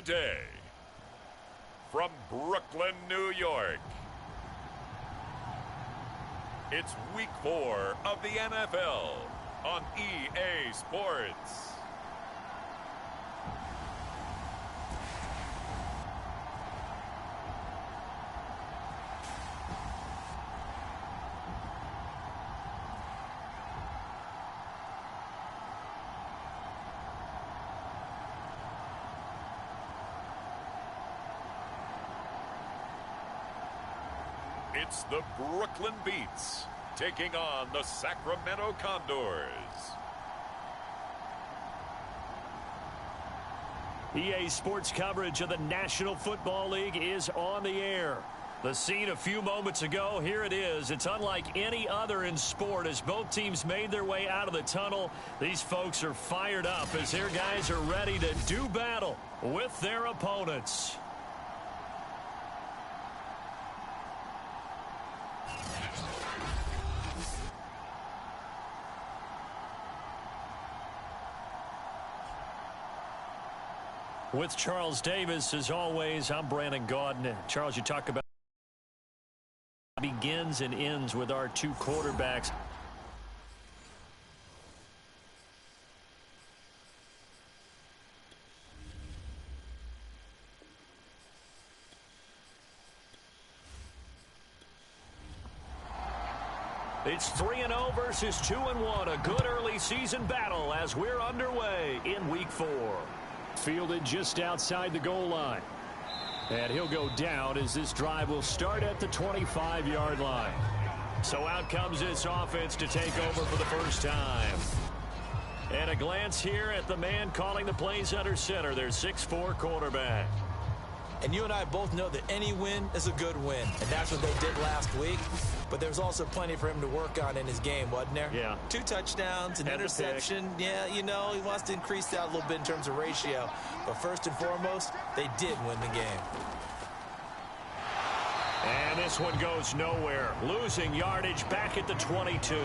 Today, from Brooklyn, New York, it's Week 4 of the NFL on EA Sports. It's the Brooklyn Beats taking on the Sacramento Condors. EA Sports coverage of the National Football League is on the air. The scene a few moments ago, here it is. It's unlike any other in sport as both teams made their way out of the tunnel. These folks are fired up as their guys are ready to do battle with their opponents. With Charles Davis, as always, I'm Brandon Gaudin. Charles, you talk about begins and ends with our two quarterbacks. It's 3-0 versus 2-1. A good early season battle as we're underway in Week 4. Fielded just outside the goal line. And he'll go down as this drive will start at the 25-yard line. So out comes this offense to take over for the first time. And a glance here at the man calling the plays under center, their 6'4" quarterback. And you and I both know that any win is a good win. And that's what they did last week. But there's also plenty for him to work on in his game, wasn't there? Yeah. 2 touchdowns, an interception. Yeah, you know, he wants to increase that a little bit in terms of ratio. But first and foremost, they did win the game. And this one goes nowhere. Losing yardage back at the 22.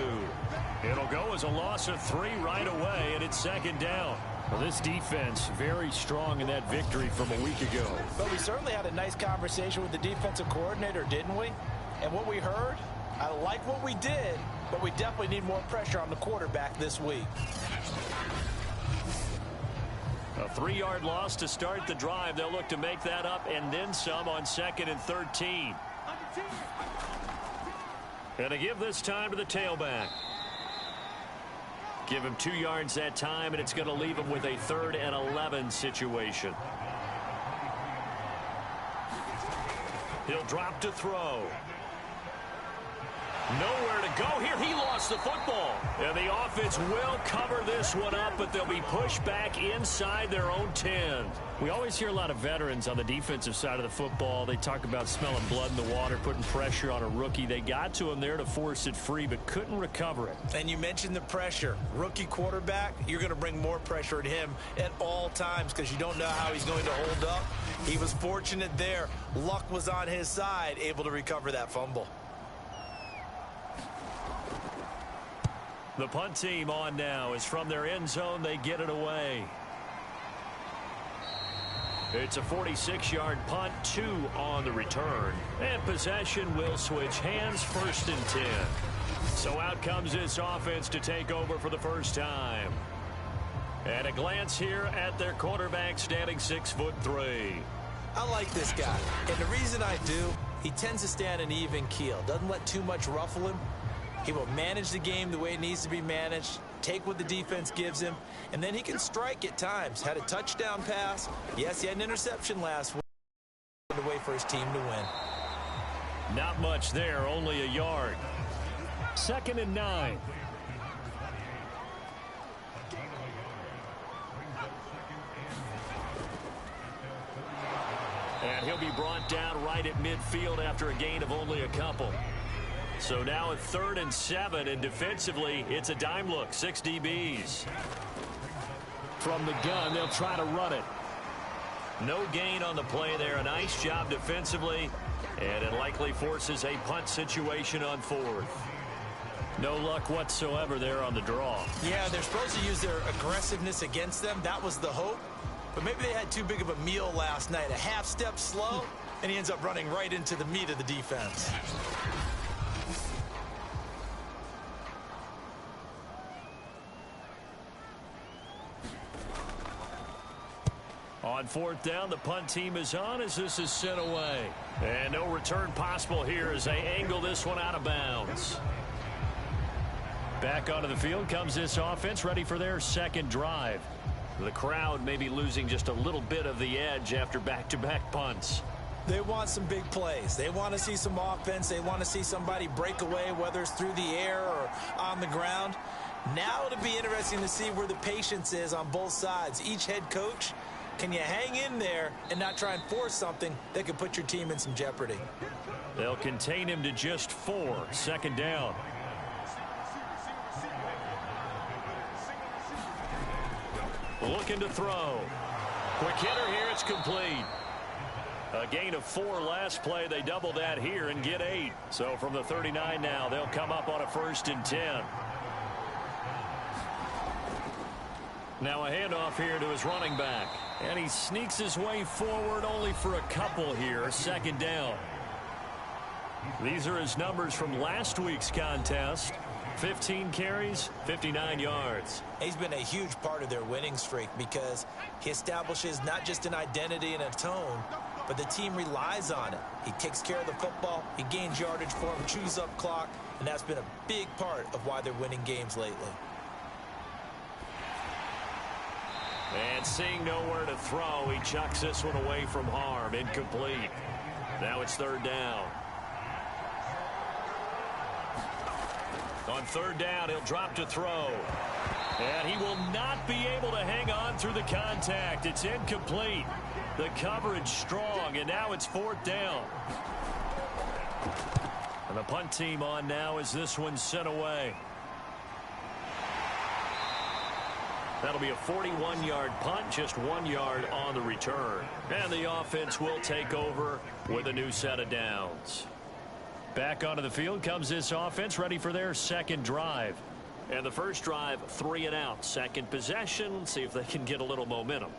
It'll go as a loss of 3 right away, and it's second down. Well, this defense very strong in that victory from a week ago. But we certainly had a nice conversation with the defensive coordinator, didn't we? And what we heard, I like what we did, but we definitely need more pressure on the quarterback this week. A 3-yard loss to start the drive. They'll look to make that up and then some on 2nd and 13. And to give this time to the tailback. Give him 2 yards that time, and it's going to leave him with a 3rd and 11 situation. He'll drop to throw. Nowhere to go here. He lost the football. And the offense will cover this one up, but they'll be pushed back inside their own 10. We always hear a lot of veterans on the defensive side of the football. They talk about smelling blood in the water, putting pressure on a rookie. They got to him there to force it free, but couldn't recover it. And you mentioned the pressure. Rookie quarterback, you're going to bring more pressure at him at all times because you don't know how he's going to hold up. He was fortunate there. Luck was on his side, able to recover that fumble. The punt team on now is from their end zone. They get it away. It's a 46-yard punt, 2 on the return. And possession will switch hands, 1st and 10. So out comes this offense to take over for the first time. And a glance here at their quarterback standing 6'3". I like this guy. And the reason I do, he tends to stand an even keel. Doesn't let too much ruffle him. He will manage the game the way it needs to be managed, take what the defense gives him, and then he can strike at times. Had a touchdown pass. Yes, he had an interception last week. The way for his team to win. Not much there, only a yard. 2nd and 9. And he'll be brought down right at midfield after a gain of only a couple. So now a 3rd and 7, and defensively, it's a dime look, 6 DBs. From the gun, they'll try to run it. No gain on the play there. A nice job defensively, and it likely forces a punt situation on 4th. No luck whatsoever there on the draw. Yeah, they're supposed to use their aggressiveness against them. That was the hope. but maybe they had too big of a meal last night. A half step slow, and he ends up running right into the meat of the defense. On fourth down, the punt team is on as this is sent away. And no return possible here as they angle this one out of bounds. Back onto the field comes this offense, ready for their second drive. The crowd may be losing just a little bit of the edge after back-to-back punts. They want some big plays. They want to see some offense. They want to see somebody break away, whether it's through the air or on the ground. Now it'll be interesting to see where the patience is on both sides. Each head coach, can you hang in there and not try and force something that could put your team in some jeopardy? They'll contain him to just 4. Second down. Looking to throw. Quick hitter here. It's complete. A gain of 4 last play. They double that here and get 8. So from the 39 now, they'll come up on a 1st and 10. Now a handoff here to his running back. And he sneaks his way forward only for a couple here. Second down. These are his numbers from last week's contest. 15 carries, 59 yards. He's been a huge part of their winning streak because he establishes not just an identity and a tone, but the team relies on it. He takes care of the football, he gains yardage for him, chews up clock, and that's been a big part of why they're winning games lately. And seeing nowhere to throw, he chucks this one away from harm. Incomplete. Now it's third down. On third down, he'll drop to throw. And he will not be able to hang on through the contact. It's incomplete. The coverage strong, and now it's fourth down. And the punt team on now as this one's sent away. That'll be a 41-yard punt, just 1 yard on the return. And the offense will take over with a new set of downs. Back onto the field comes this offense, ready for their second drive. And the first drive, 3 and out. Second possession, see if they can get a little momentum.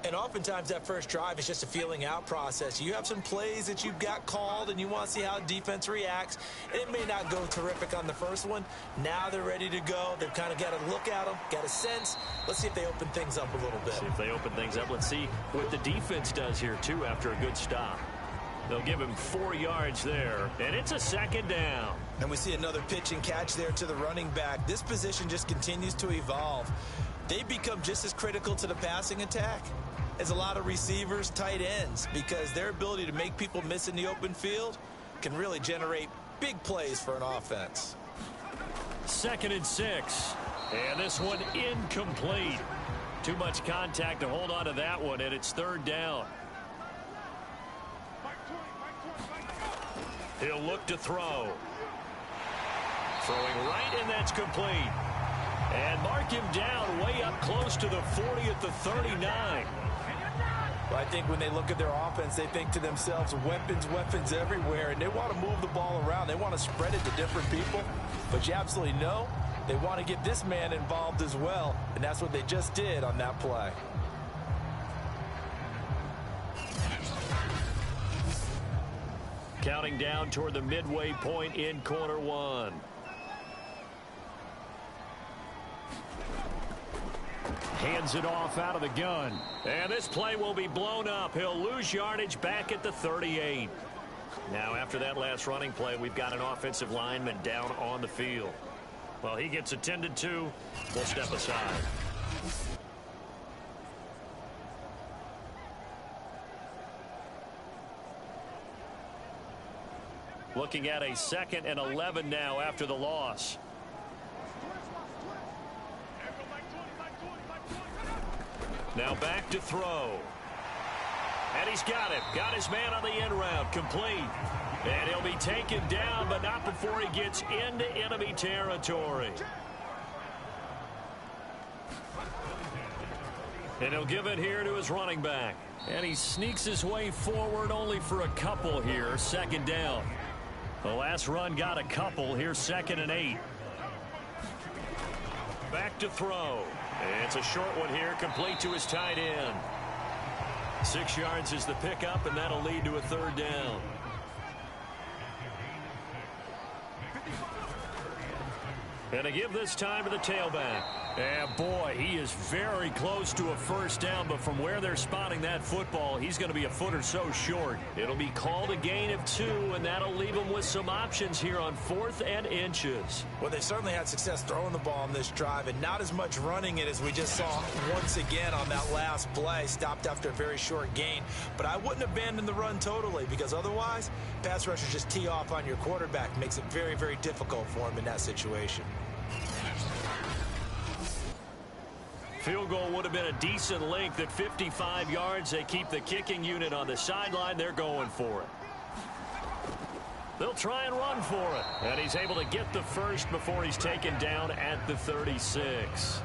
And oftentimes that first drive is just a feeling out process. You have some plays that you've got called and you want to see how defense reacts. And it may not go terrific on the first one. Now they're ready to go. They've kind of got a look at them, got a sense. Let's see if they open things up a little bit. See if they open things up. Let's see what the defense does here, too, after a good stop. They'll give him 4 yards there, and it's a second down. And we see another pitch and catch there to the running back. This position just continues to evolve. They become just as critical to the passing attack as a lot of receivers, tight ends, because their ability to make people miss in the open field can really generate big plays for an offense. 2nd and 6. And this one incomplete. Too much contact to hold on to that one, and it's third down. He'll look to throw. Throwing right, and that's complete. And mark him down way up close to the 40 at the 39. Well, I think when they look at their offense, they think to themselves, weapons everywhere, and they want to move the ball around. They want to spread it to different people. But you absolutely know they want to get this man involved as well, and that's what they just did on that play. Counting down toward the midway point in quarter one. Hands it off out of the gun. And this play will be blown up. He'll lose yardage back at the 38. Now, after that last running play, we've got an offensive lineman down on the field. Well, he gets attended to. We'll step aside. Looking at a 2nd and 11 now after the loss. Now back to throw. And he's got it. Got his man on the end route. Complete. And he'll be taken down, but not before he gets into enemy territory. And he'll give it here to his running back. And he sneaks his way forward only for a couple here. Second down. The last run got a couple. Here's 2nd and 8. Back to throw. It's a short one here, complete to his tight end. 6 yards is the pickup, and that'll lead to a third down. And to give this time to the tailback. And boy, he is very close to a first down, but from where they're spotting that football, he's going to be a foot or so short. It'll be called a gain of 2, and that'll leave him with some options here on 4th and inches. Well, they certainly had success throwing the ball on this drive, and not as much running it as we just saw once again on that last play. Stopped after a very short gain. But I wouldn't abandon the run totally, because otherwise, pass rushers just tee off on your quarterback. Makes it very, very difficult for him in that situation. Field goal would have been a decent length at 55 yards. They keep the kicking unit on the sideline. They're going for it. They'll try and run for it. And he's able to get the first before he's taken down at the 36.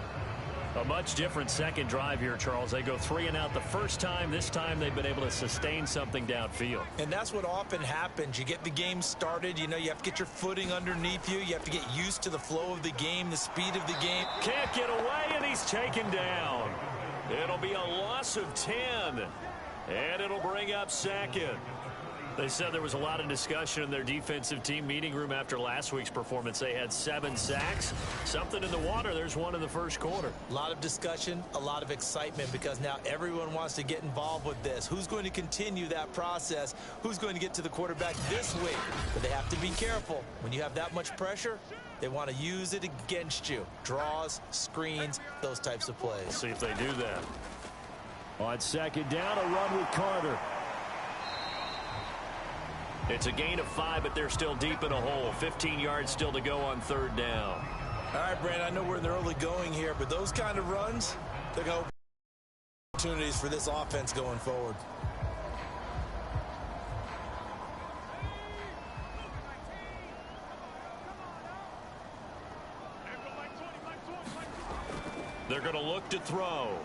A much different second drive here, Charles. They go 3 and out the first time. This time they've been able to sustain something downfield. And that's what often happens. You get the game started. You know, you have to get your footing underneath you. You have to get used to the flow of the game, the speed of the game. Can't get away, and he's taken down. It'll be a loss of 10. And it'll bring up second. They said there was a lot of discussion in their defensive team meeting room after last week's performance. They had 7 sacks. Something in the water. There's one in the first quarter. A lot of discussion, a lot of excitement, because now everyone wants to get involved with this. Who's going to continue that process? Who's going to get to the quarterback this week? But they have to be careful. When you have that much pressure, they want to use it against you. Draws, screens, those types of plays. We'll see if they do that. On second down, a run with Carter. It's a gain of 5, but they're still deep in a hole. 15 yards still to go on third down. All right, Brandon, I know we're in the early going here, but those kind of runs, they're going to open opportunities for this offense going forward. They're going to look to throw.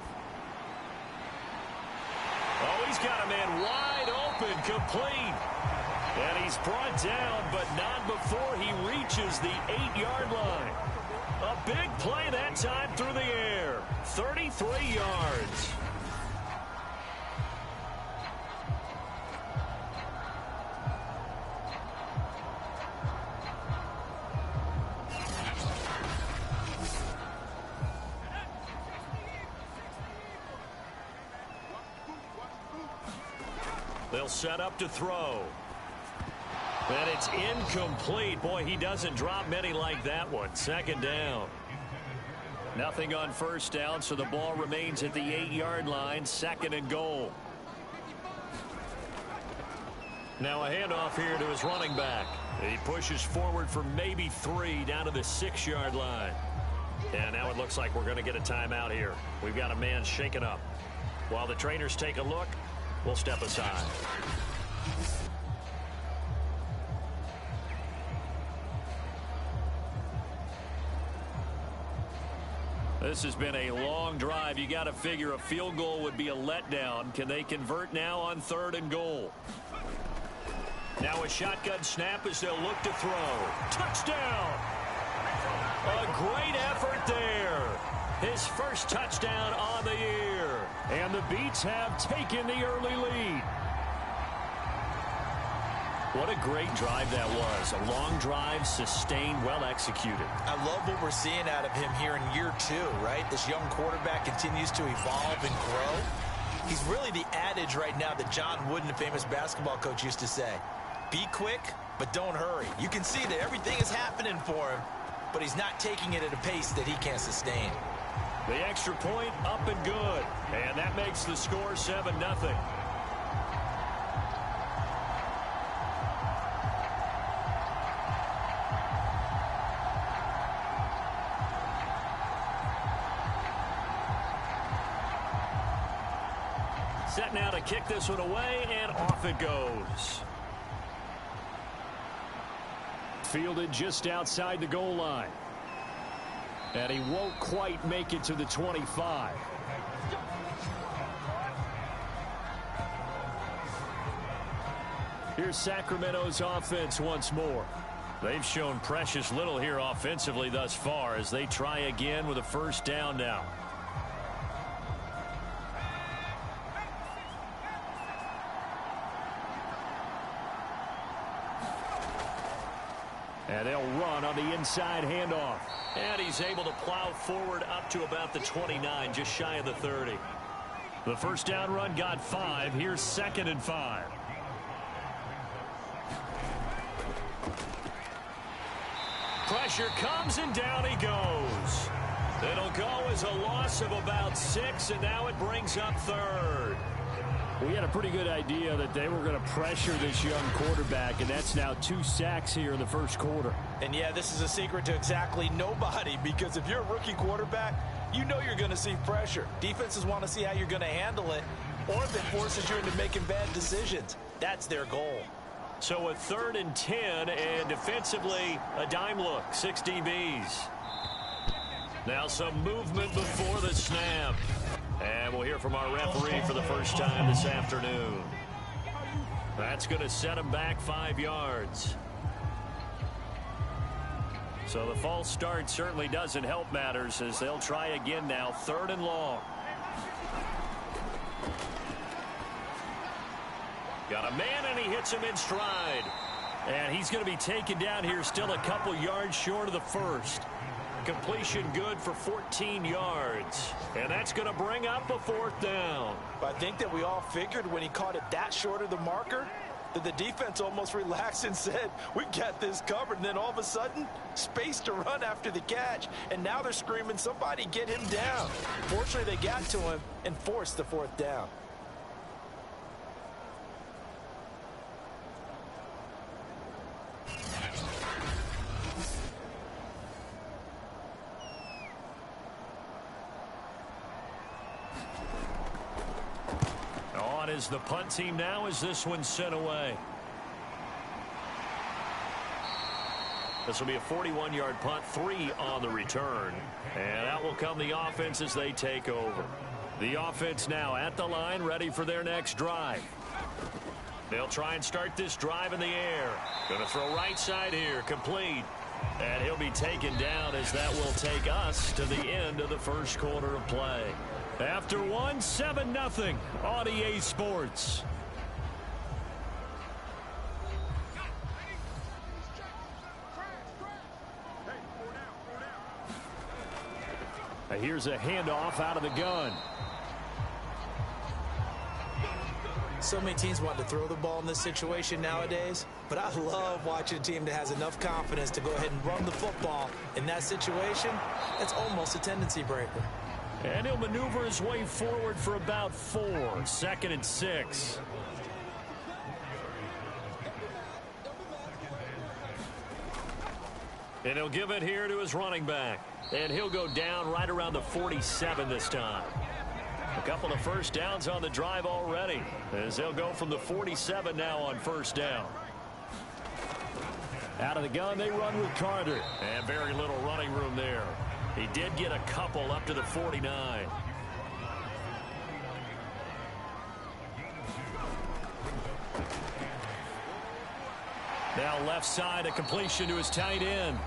Oh, he's got a man wide open, complete. And he's brought down, but not before he reaches the 8-yard line. A big play that time through the air. 33 yards. They'll set up to throw. And it's incomplete. Boy, he doesn't drop many like that one. Second down. Nothing on first down, so the ball remains at the 8-yard line. Second and goal. Now a handoff here to his running back. He pushes forward for maybe 3 down to the 6-yard line. And now it looks like we're going to get a timeout here. We've got a man shaken up. While the trainers take a look, we'll step aside. This has been a long drive. You got to figure a field goal would be a letdown. Can they convert now on third and goal? Now a shotgun snap as they'll look to throw. Touchdown! A great effort there. His first touchdown on the year. And the Beats have taken the early lead. What a great drive that was. A long drive, sustained, well executed. I love what we're seeing out of him here in year 2, right? This young quarterback continues to evolve and grow. He's really the adage right now that John Wooden, the famous basketball coach, used to say. Be quick, but don't hurry. You can see that everything is happening for him, but he's not taking it at a pace that he can't sustain. The extra point up and good. And that makes the score 7-0. Set now to kick this one away, and off it goes. Fielded just outside the goal line. And he won't quite make it to the 25. Here's Sacramento's offense once more. They've shown precious little here offensively thus far as they try again with a first down now. And they'll run on the inside handoff. And he's able to plow forward up to about the 29, just shy of the 30. The first down run got 5. Here's 2nd and 5. Pressure comes, and down he goes. It'll go as a loss of about 6, and now it brings up 3rd. We had a pretty good idea that they were going to pressure this young quarterback, and that's now 2 sacks here in the first quarter. And, yeah, this is a secret to exactly nobody, because if you're a rookie quarterback, you know you're going to see pressure. Defenses want to see how you're going to handle it, or if it forces you into making bad decisions. That's their goal. So a 3rd and 10, and defensively, a dime look, 6 DBs. Now some movement before the snap. And we'll hear from our referee for the first time this afternoon. That's going to set him back 5 yards. So the false start certainly doesn't help matters as they'll try again now, 3rd and long. Got a man, and he hits him in stride. And he's going to be taken down here, still a couple yards short of the first. Completion good for 14 yards. And that's going to bring up a 4th down. I think that we all figured when he caught it that short of the marker that the defense almost relaxed and said, we've got this covered. And then all of a sudden, space to run after the catch. And now they're screaming, somebody get him down. Fortunately, they got to him and forced the 4th down. Is the punt team now as this one's sent away. This will be a 41-yard punt, 3 on the return. And out will come the offense as they take over. The offense now at the line, ready for their next drive. They'll try and start this drive in the air. Going to throw right side here, complete. And he'll be taken down as that will take us to the end of the first quarter of play. After 1, 7-0 on EA Sports. Here's a handoff out of the gun. So many teams want to throw the ball in this situation nowadays, but I love watching a team that has enough confidence to go ahead and run the football. In that situation, that's almost a tendency breaker. And he'll maneuver his way forward for about 4. 2nd and 6. And he'll give it here to his running back. And he'll go down right around the 47 this time. A couple of first downs on the drive already, as they'll go from the 47 now on first down. Out of the gun, they run with Carter. And very little running room there. He did get a couple up to the 49. Now left side, a completion to his tight end.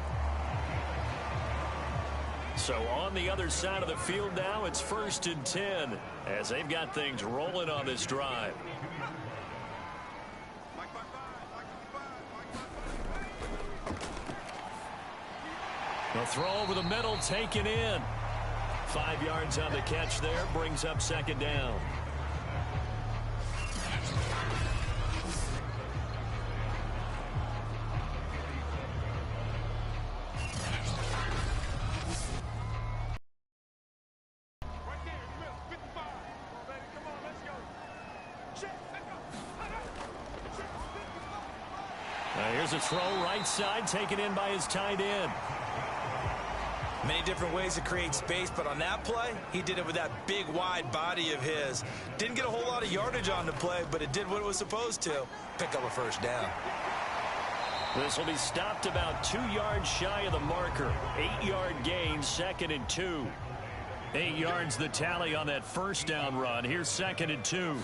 So on the other side of the field now, it's 1st and 10 as they've got things rolling on this drive. The throw over the middle, taken in. 5 yards on the catch there, brings up 2nd down. Here's a throw right side, taken in by his tight end. Many different ways to create space, but on that play, he did it with that big, wide body of his. Didn't get a whole lot of yardage on the play, but it did what it was supposed to. Pick up a 1st down. This will be stopped about 2 yards shy of the marker. 8-yard gain, 2nd and 2. 8 yards the tally on that first down run. Here's 2nd and 2.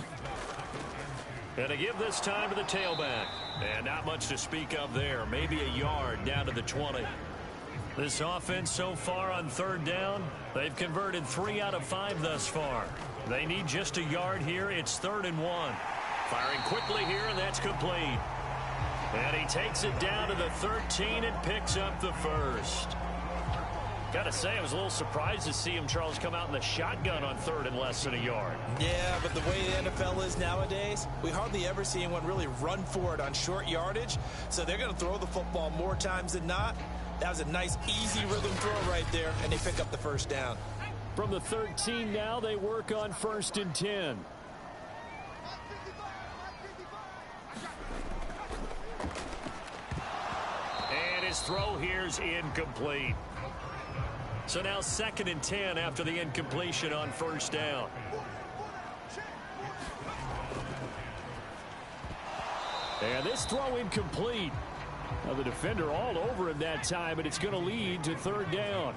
And to give this time to the tailback. And not much to speak of there. Maybe a yard down to the 20. This offense so far on 3rd down, they've converted 3 out of 5 thus far. They need just a yard here. It's 3rd and 1. Firing quickly here, and that's complete. And he takes it down to the 13 and picks up the first. Got to say, I was a little surprised to see him, Charles, come out in the shotgun on third and less than a yard. Yeah, but the way the NFL is nowadays, we hardly ever see anyone really run for it on short yardage. So they're going to throw the football more times than not. That was a nice, easy rhythm throw right there, and they pick up the first down. From the 13 now, they work on 1st and 10. And his throw here's incomplete. So now 2nd and 10 after the incompletion on 1st down. And this throw incomplete. Now the defender all over him that time, and it's going to lead to 3rd down.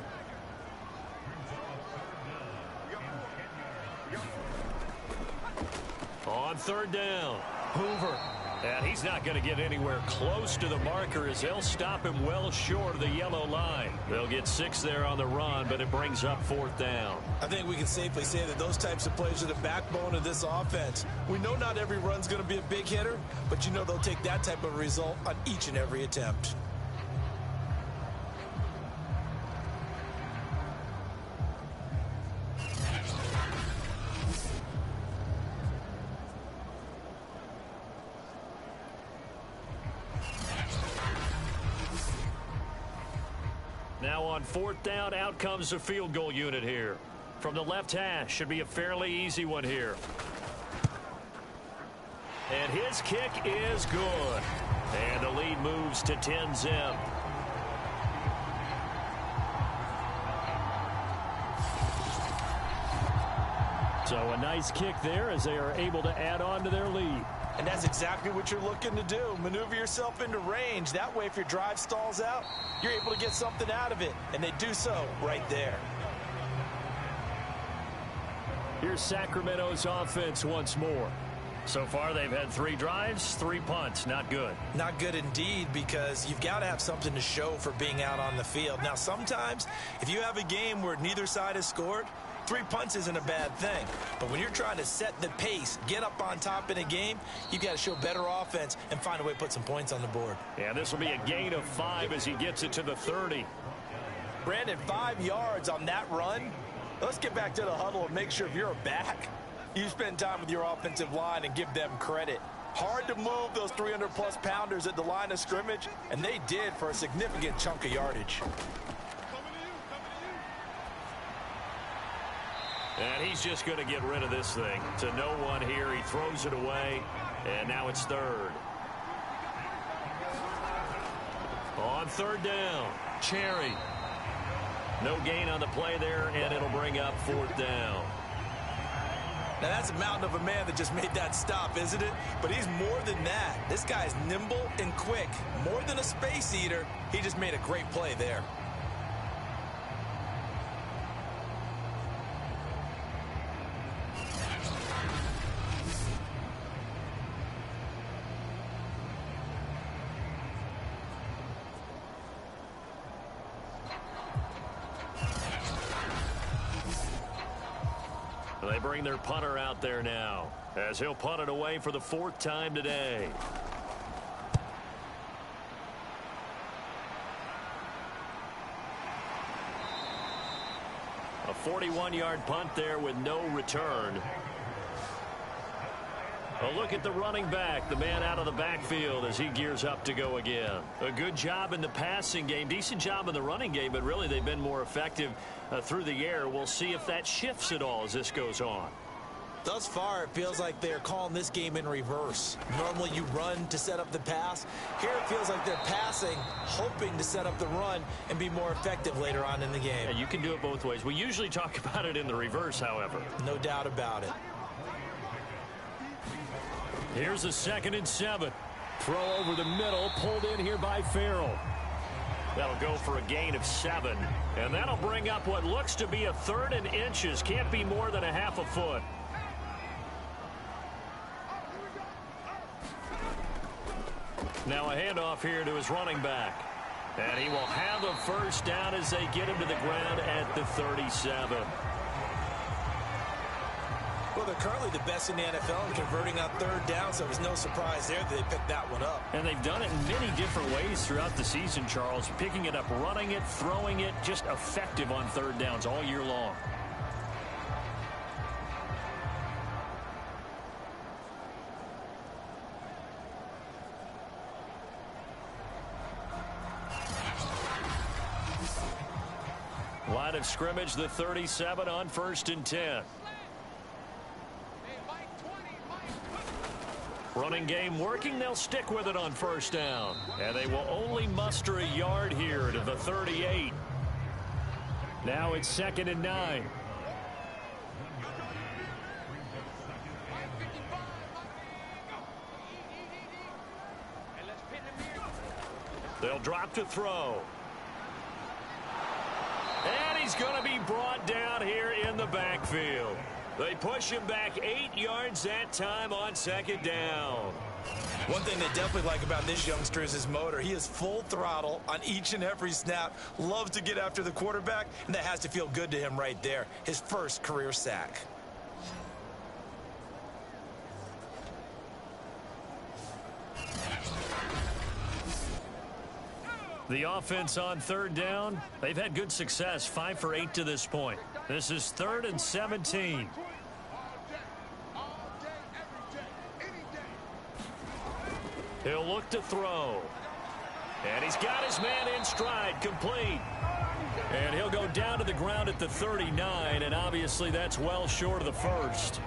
On 3rd down, Hoover. And he's not going to get anywhere close to the marker as they'll stop him well short of the yellow line. They'll get 6 there on the run, but it brings up 4th down. I think we can safely say that those types of plays are the backbone of this offense. We know not every run's going to be a big hitter, but you know they'll take that type of result on each and every attempt. Now on 4th down, out comes the field goal unit here. From the left hash, should be a fairly easy one here. And his kick is good. And the lead moves to 10-zip. So a nice kick there as they are able to add on to their lead. And that's exactly what you're looking to do. Maneuver yourself into range. That way, if your drive stalls out, you're able to get something out of it. And they do so right there. Here's Sacramento's offense once more. So far, they've had 3 drives, 3 punts. Not good. Not good indeed, because you've got to have something to show for being out on the field. Now, sometimes, if you have a game where neither side has scored, 3 punts isn't a bad thing. But when you're trying to set the pace, get up on top in a game, you've got to show better offense and find a way to put some points on the board. Yeah, this will be a gain of 5 as he gets it to the 30. Brandon, 5 yards on that run. Let's get back to the huddle and make sure if you're a back, you spend time with your offensive line and give them credit. Hard to move those 300-plus pounders at the line of scrimmage, and they did for a significant chunk of yardage. And he's just going to get rid of this thing. To no one here. He throws it away. And now it's 3rd. On 3rd down, Cherry. No gain on the play there, and it'll bring up 4th down. Now, that's a mountain of a man that just made that stop, isn't it? But he's more than that. This guy's nimble and quick. More than a space eater, he just made a great play there. They bring their punter out there now as he'll punt it away for the 4th time today. A 41-yard punt there with no return. A look at the running back, the man out of the backfield as he gears up to go again. A good job in the passing game, decent job in the running game, but really they've been more effective through the air. We'll see if that shifts at all as this goes on. Thus far, it feels like they're calling this game in reverse. Normally you run to set up the pass. Here it feels like they're passing, hoping to set up the run and be more effective later on in the game. Yeah, you can do it both ways. We usually talk about it in the reverse, however. No doubt about it. Here's a 2nd and 7. Throw over the middle, pulled in here by Farrell. That'll go for a gain of 7. And that'll bring up what looks to be a 3rd and inches. Can't be more than a half a foot. Now a handoff here to his running back. And he will have the first down as they get him to the ground at the 37. Well, they're currently the best in the NFL in converting on third down, so it was no surprise there that they picked that one up. And they've done it in many different ways throughout the season, Charles. Picking it up, running it, throwing it, just effective on third downs all year long. Line of scrimmage, the 37 on 1st and 10. Running game working. They'll stick with it on 1st down. And they will only muster a yard here to the 38. Now it's 2nd and 9. They'll drop to throw. And he's going to be brought down here in the backfield. They push him back 8 yards that time on 2nd down. One thing they definitely like about this youngster is his motor. He is full throttle on each and every snap, loves to get after the quarterback, and that has to feel good to him right there. His first career sack. The offense on 3rd down, they've had good success, 5 for 8 to this point. This is 3rd and 17. He'll look to throw. And he's got his man in stride, complete. And he'll go down to the ground at the 39, and obviously that's well short of the first.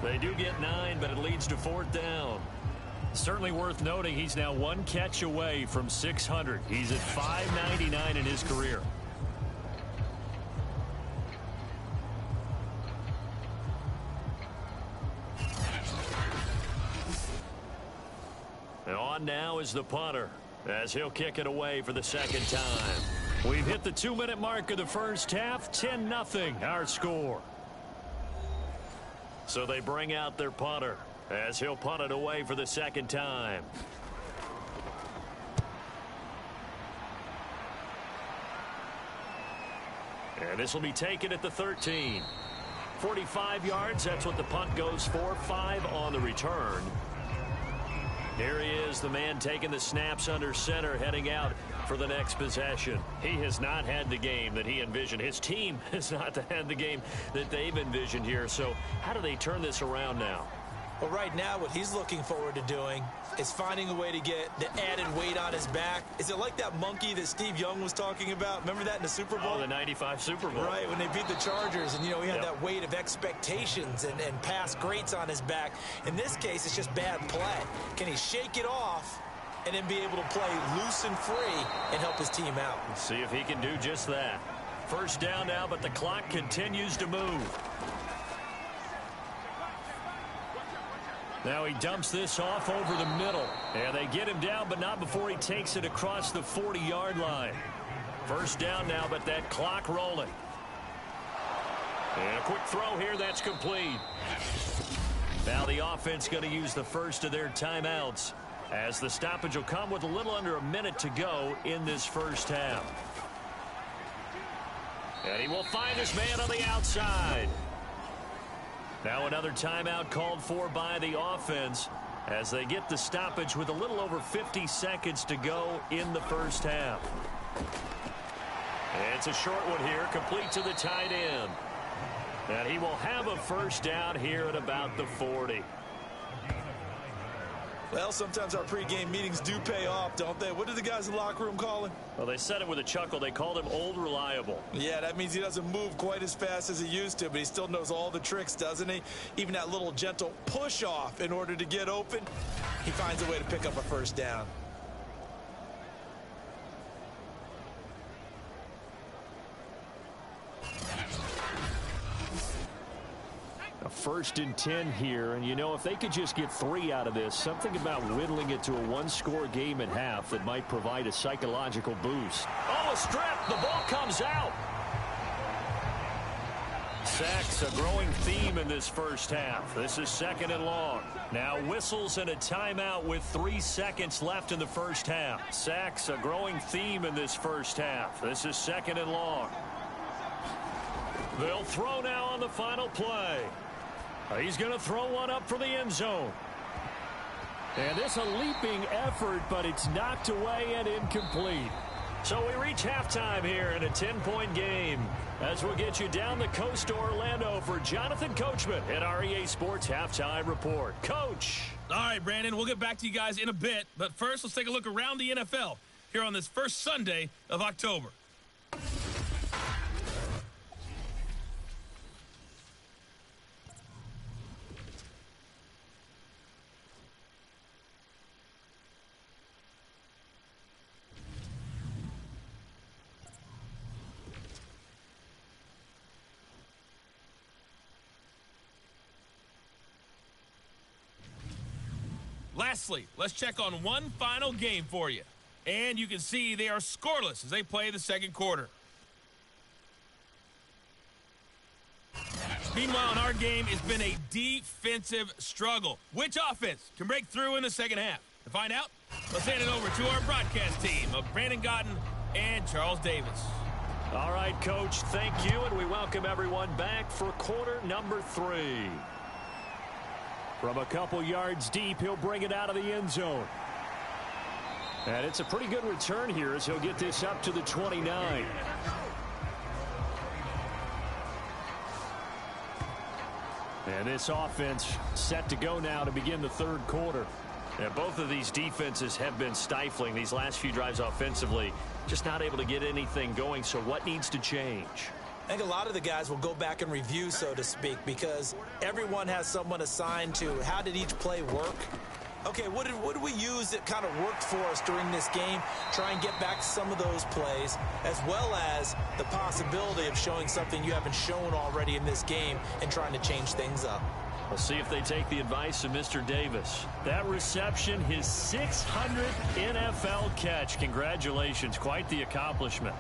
They do get 9, but it leads to 4th down. Certainly worth noting he's now 1 catch away from 600. He's at 599 in his career. And on now is the punter as he'll kick it away for the 2nd time. We've hit the 2-minute mark of the first half. 10-0 our score. So they bring out their punter as he'll punt it away for the 2nd time. And this will be taken at the 13. 45 yards, that's what the punt goes for. 5 on the return. Here he is, the man taking the snaps under center, heading out for the next possession. He has not had the game that he envisioned. His team has not had the game that they've envisioned here. So how do they turn this around now? Well, right now, what he's looking forward to doing is finding a way to get the added weight on his back. Is it like that monkey that Steve Young was talking about? Remember that in the Super Bowl? Oh, the 95 Super Bowl. Right, when they beat the Chargers, and, you know, he had that weight of expectations and past greats on his back. In this case, it's just bad play. Can he shake it off and then be able to play loose and free and help his team out? Let's see if he can do just that. 1st down now, but the clock continues to move. Now he dumps this off over the middle. And they get him down, but not before he takes it across the 40-yard line. 1st down now, but that clock rolling. And a quick throw here, that's complete. Now the offense going to use the first of their timeouts, as the stoppage will come with a little under a minute to go in this first half. And he will find his man on the outside. Now another timeout called for by the offense as they get the stoppage with a little over 50 seconds to go in the first half. And it's a short one here, complete to the tight end. And he will have a 1st down here at about the 40. Well, sometimes our pregame meetings do pay off, don't they? What do the guys in the locker room call him? Well, they said it with a chuckle. They called him Old Reliable. Yeah, that means he doesn't move quite as fast as he used to, but he still knows all the tricks, doesn't he? Even that little gentle push-off in order to get open, he finds a way to pick up a 1st down. A 1st and 10 here, and you know, if they could just get 3 out of this, something about whittling it to a 1-score game at half that might provide a psychological boost. Oh, a strip! The ball comes out! Sacks, a growing theme in this first half. This is 2nd and long. Now whistles and a timeout with 3 seconds left in the first half. Sacks, a growing theme in this first half. This is 2nd and long. They'll throw now on the final play. He's going to throw one up for the end zone. And this a leaping effort, but it's knocked away and incomplete. So we reach halftime here in a 10-point game. As we'll get you down the coast to Orlando for Jonathan Coachman at our EA Sports Halftime Report. Coach. All right, Brandon, we'll get back to you guys in a bit. But first, let's take a look around the NFL here on this first Sunday of October. Lastly, let's check on one final game for you. And you can see they are scoreless as they play the second quarter. Meanwhile, in our game, it's been a defensive struggle. Which offense can break through in the second half? To find out, let's hand it over to our broadcast team of Brandon Godden and Charles Davis. All right, Coach, thank you, and we welcome everyone back for quarter number 3. From a couple yards deep, he'll bring it out of the end zone. And it's a pretty good return here as he'll get this up to the 29. And this offense set to go now to begin the third quarter. And both of these defenses have been stifling these last few drives offensively. Just not able to get anything going, so what needs to change? I think a lot of the guys will go back and review, so to speak, because everyone has someone assigned to how did each play work. Okay, what did we use that kind of worked for us during this game? Try and get back to some of those plays, as well as the possibility of showing something you haven't shown already in this game and trying to change things up. We'll see if they take the advice of Mr. Davis. That reception, his 600th NFL catch. Congratulations, quite the accomplishment.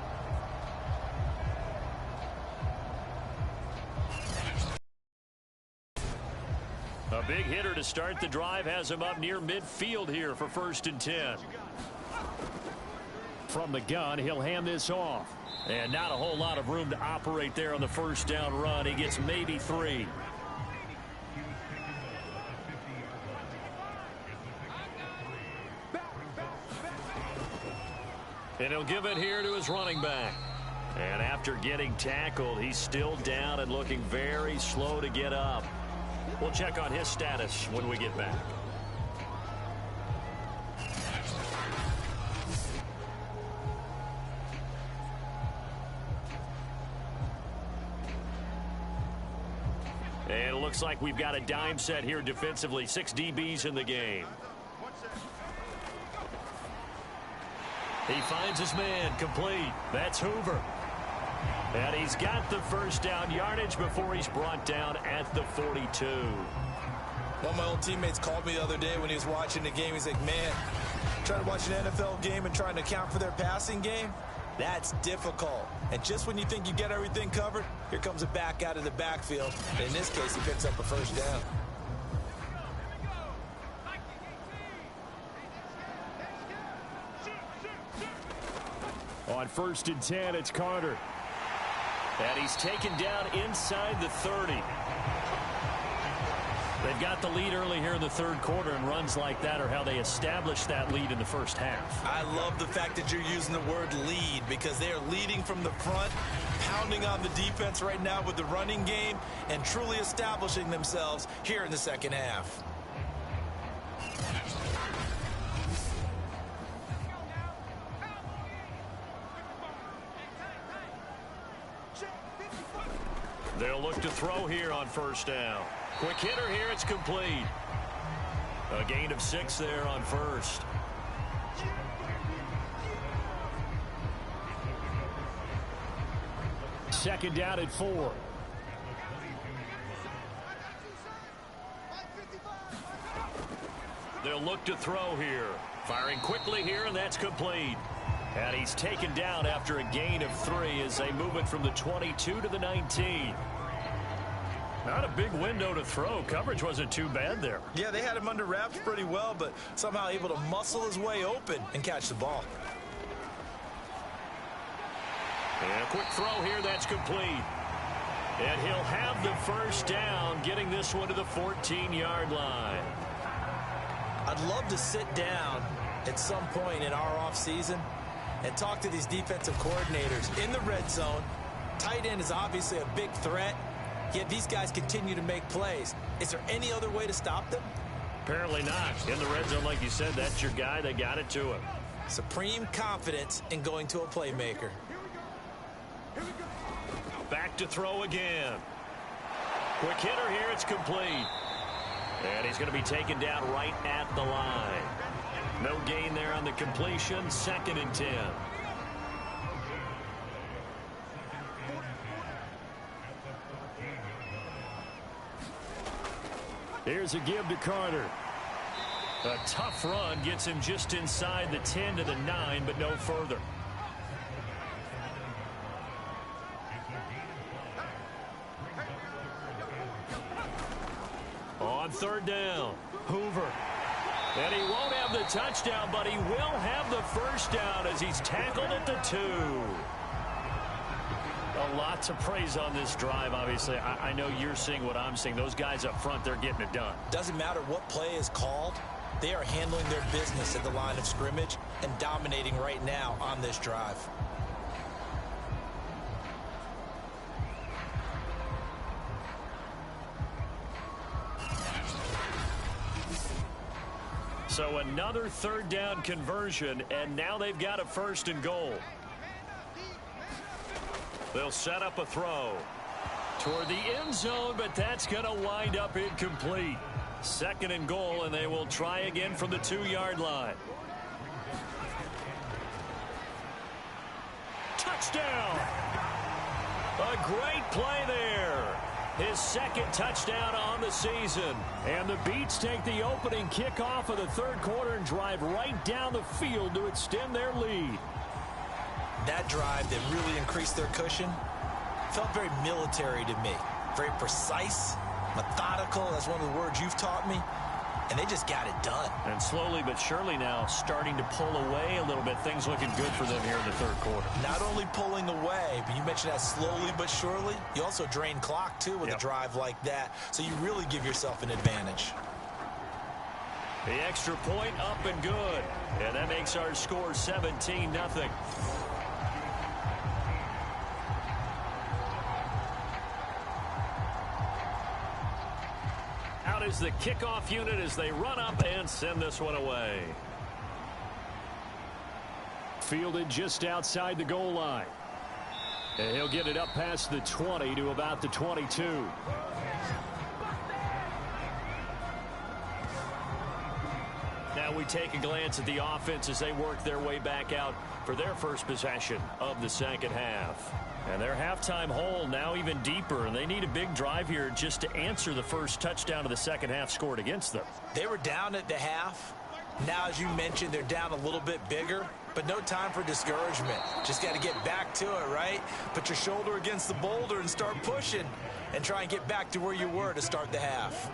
A big hitter to start the drive has him up near midfield here for 1st and 10. From the gun, he'll hand this off. And not a whole lot of room to operate there on the first down run. He gets maybe 3. And he'll give it here to his running back. And after getting tackled, he's still down and looking very slow to get up. We'll check on his status when we get back. And it looks like we've got a dime set here defensively. 6 DBs in the game. He finds his man, complete. That's Hoover. And he's got the first down yardage before he's brought down at the 42. One of my old teammates called me the other day when he was watching the game. He's like, man, trying to watch an NFL game and trying to account for their passing game, that's difficult. And just when you think you get everything covered, here comes a back out of the backfield. And in this case, he picks up a first down. On 1st and 10, it's Carter. And he's taken down inside the 30. They've got the lead early here in the third quarter, and runs like that are how they establish that lead in the first half. I love the fact that you're using the word lead, because they are leading from the front, pounding on the defense right now with the running game, and truly establishing themselves here in the second half. They'll look to throw here on first down. Quick hitter here, it's complete. A gain of 6 there on first. Second down at 4. They'll look to throw here. Firing quickly here, and that's complete. And he's taken down after a gain of 3 as they move it from the 22 to the 19. Not a big window to throw. Coverage wasn't too bad there. Yeah, they had him under wraps pretty well, but somehow able to muscle his way open and catch the ball. And a quick throw here, that's complete. And he'll have the first down, getting this one to the 14-yard line. I'd love to sit down at some point in our offseason and talk to these defensive coordinators in the red zone. Tight end is obviously a big threat, yet these guys continue to make plays. Is there any other way to stop them? Apparently not. In the red zone, like you said, that's your guy. They got it to him. Supreme confidence in going to a playmaker. Back to throw again. Quick hitter here. It's complete. And he's going to be taken down right at the line. No gain there on the completion. 2nd and 10. Here's a give to Carter. A tough run gets him just inside the 10 to the 9, but no further. On 3rd down, Hoover. And he won't have the touchdown, but he will have the first down as he's tackled at the 2. A lot to praise on this drive, obviously. I know you're seeing what I'm seeing. Those guys up front, they're getting it done. Doesn't matter what play is called. They are handling their business at the line of scrimmage and dominating right now on this drive. So another 3rd down conversion, and now they've got a 1st and goal. They'll set up a throw toward the end zone, but that's going to wind up incomplete. 2nd and goal, and they will try again from the 2-yard line. Touchdown! A great play there. His 2nd touchdown on the season. And the Beats take the opening kickoff of the 3rd quarter and drive right down the field to extend their lead. That drive that really increased their cushion felt very military to me. Very precise, methodical. That's one of the words you've taught me. And they just got it done. And slowly but surely now starting to pull away a little bit. Things looking good for them here in the 3rd quarter. Not only pulling away, but you mentioned that slowly but surely. You also drain clock, too, with a drive like that. So you really give yourself an advantage. The extra point up and good. And that makes our score 17-0. Out is the kickoff unit as they run up and send this one away. Fielded just outside the goal line. And he'll get it up past the 20 to about the 22. Now we take a glance at the offense as they work their way back out for their first possession of the 2nd half. And their halftime hole now even deeper, and they need a big drive here just to answer the first touchdown of the 2nd half scored against them. They were down at the half. Now, as you mentioned, they're down a little bit bigger, but no time for discouragement. Just got to get back to it, right? Put your shoulder against the boulder and start pushing and try and get back to where you were to start the half.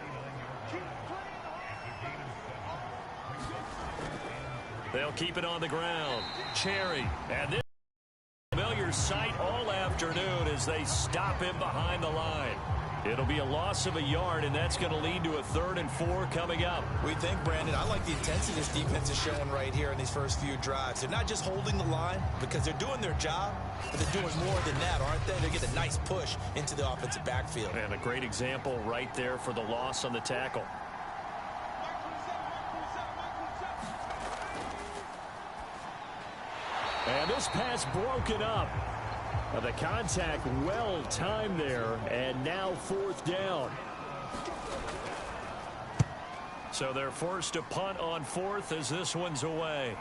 They'll keep it on the ground. Cherry, and this familiar sight all afternoon as they stop him behind the line. It'll be a loss of a yard, and that's going to lead to a 3rd and 4 coming up. We think, Brandon, I like the intensity this defense is showing right here in these first few drives. They're not just holding the line because they're doing their job, but they're doing more than that, aren't they? They get a nice push into the offensive backfield. And a great example right there for the loss on the tackle. And this pass broken up. The contact well timed there, and now 4th down. So they're forced to punt on 4th as this one's away.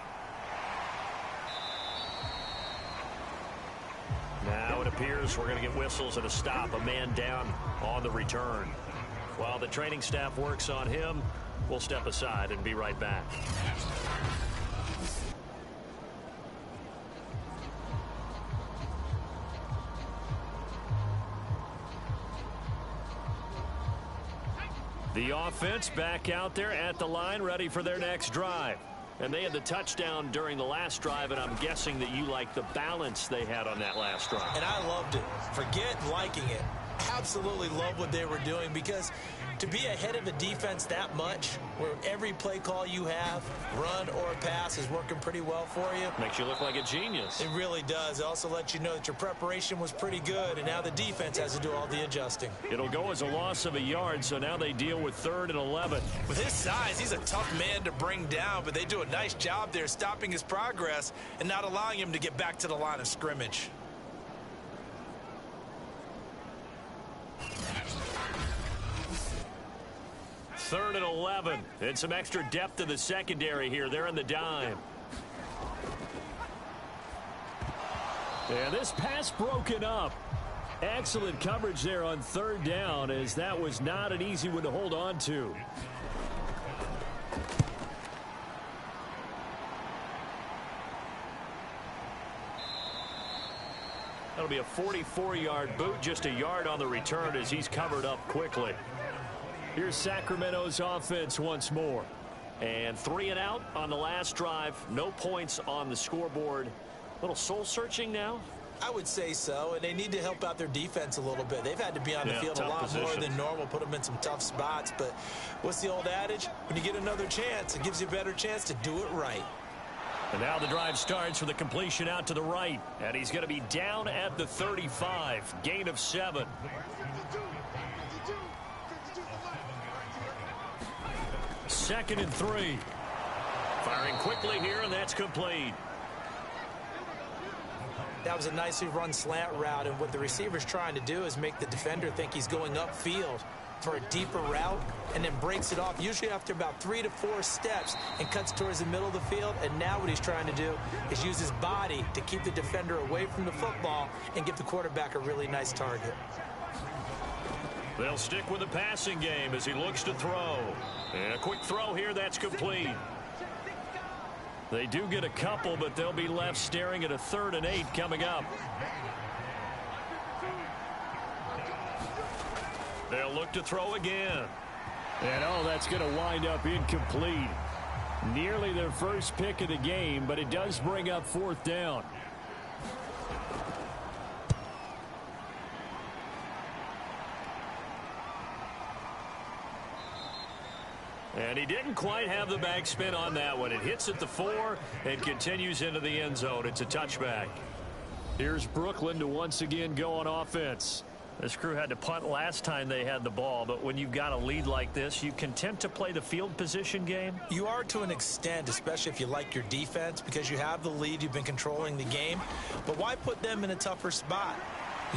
Now it appears we're going to get whistles and a stop, a man down on the return. While the training staff works on him, we'll step aside and be right back. The offense back out there at the line, ready for their next drive. And they had the touchdown during the last drive, and I'm guessing that you like the balance they had on that last drive. And I loved it. Forget liking it. absolutely love what they were doing, because to be ahead of a defense that much, where every play call you have, run or pass, is working pretty well for you. Makes you look like a genius. It really does. It also lets you know that your preparation was pretty good, and now the defense has to do all the adjusting. It'll go as a loss of a yard, so now they deal with 3rd and 11. With his size, he's a tough man to bring down, but they do a nice job there stopping his progress and not allowing him to get back to the line of scrimmage. Third and 11. And some extra depth in the secondary here. They're in the dime. And this pass broken up. Excellent coverage there on 3rd down, as that was not an easy one to hold on to. That'll be a 44-yard boot, just a yard on the return as he's covered up quickly. Here's Sacramento's offense once more. And 3 and out on the last drive. No points on the scoreboard. A little soul-searching now? I would say so, and they need to help out their defense a little bit. They've had to be on the field a lot more than normal, put them in some tough spots. But what's the old adage? When you get another chance, it gives you a better chance to do it right. And now the drive starts with a completion out to the right. And he's going to be down at the 35. Gain of 7. Second and 3. Firing quickly here, and that's complete. That was a nicely run slant route, and what the receiver's trying to do is make the defender think he's going upfield for a deeper route, and then breaks it off, usually after about 3 to 4 steps, and cuts towards the middle of the field. And now what he's trying to do is use his body to keep the defender away from the football and give the quarterback a really nice target. They'll stick with the passing game as he looks to throw. And a quick throw here, that's complete. They do get a couple, but they'll be left staring at a 3rd and 8 coming up. They'll look to throw again. And that's going to wind up incomplete. Nearly their first pick of the game, but it does bring up 4th down. And he didn't quite have the backspin on that one. It hits at the 4 and continues into the end zone. It's a touchback. Here's Brooklyn to once again go on offense. This crew had to punt last time they had the ball, but when you've got a lead like this, you content to play the field position game? You are to an extent, especially if you like your defense, because you have the lead, you've been controlling the game. But why put them in a tougher spot?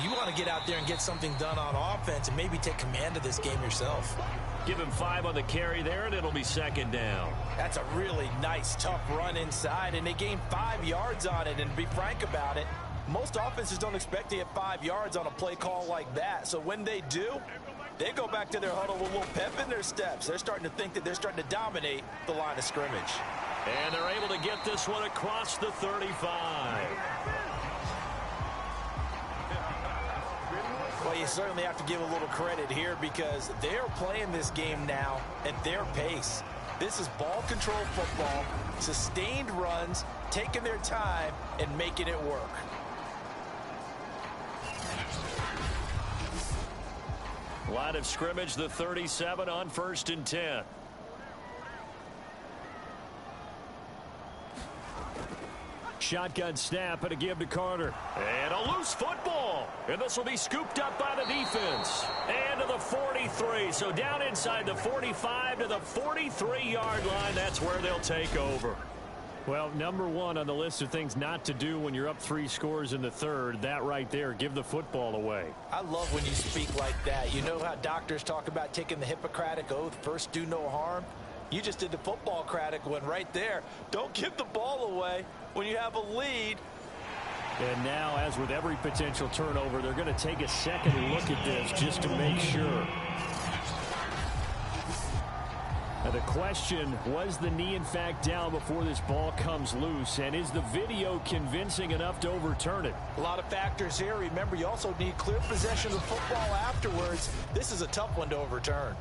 You want to get out there and get something done on offense and maybe take command of this game yourself. Give him 5 on the carry there, and it'll be 2nd down. That's a really nice, tough run inside, and they gained 5 yards on it. And to be frank about it, most offenses don't expect to get 5 yards on a play call like that. So when they do, they go back to their huddle with a little pep in their steps. They're starting to think that they're starting to dominate the line of scrimmage. And they're able to get this one across the 35. Well, you certainly have to give a little credit here, because they're playing this game now at their pace. This is ball control football, sustained runs, taking their time and making it work. Line of scrimmage, the 37 on 1st and 10. Shotgun snap and a give to Carter. And a loose football. And this will be scooped up by the defense. And to the 43. So down inside the 45 to the 43-yard line. That's where they'll take over. Well, number 1 on the list of things not to do when you're up 3 scores in the 3rd. That right there, give the football away. I love when you speak like that. You know how doctors talk about taking the Hippocratic Oath, first do no harm? You just did the football-cratic one right there. Don't give the ball away when you have a lead. And now, as with every potential turnover, they're going to take a second look at this just to make sure. Now the question, was the knee in fact down before this ball comes loose? And is the video convincing enough to overturn it? A lot of factors here. Remember, you also need clear possession of the football afterwards. This is a tough one to overturn.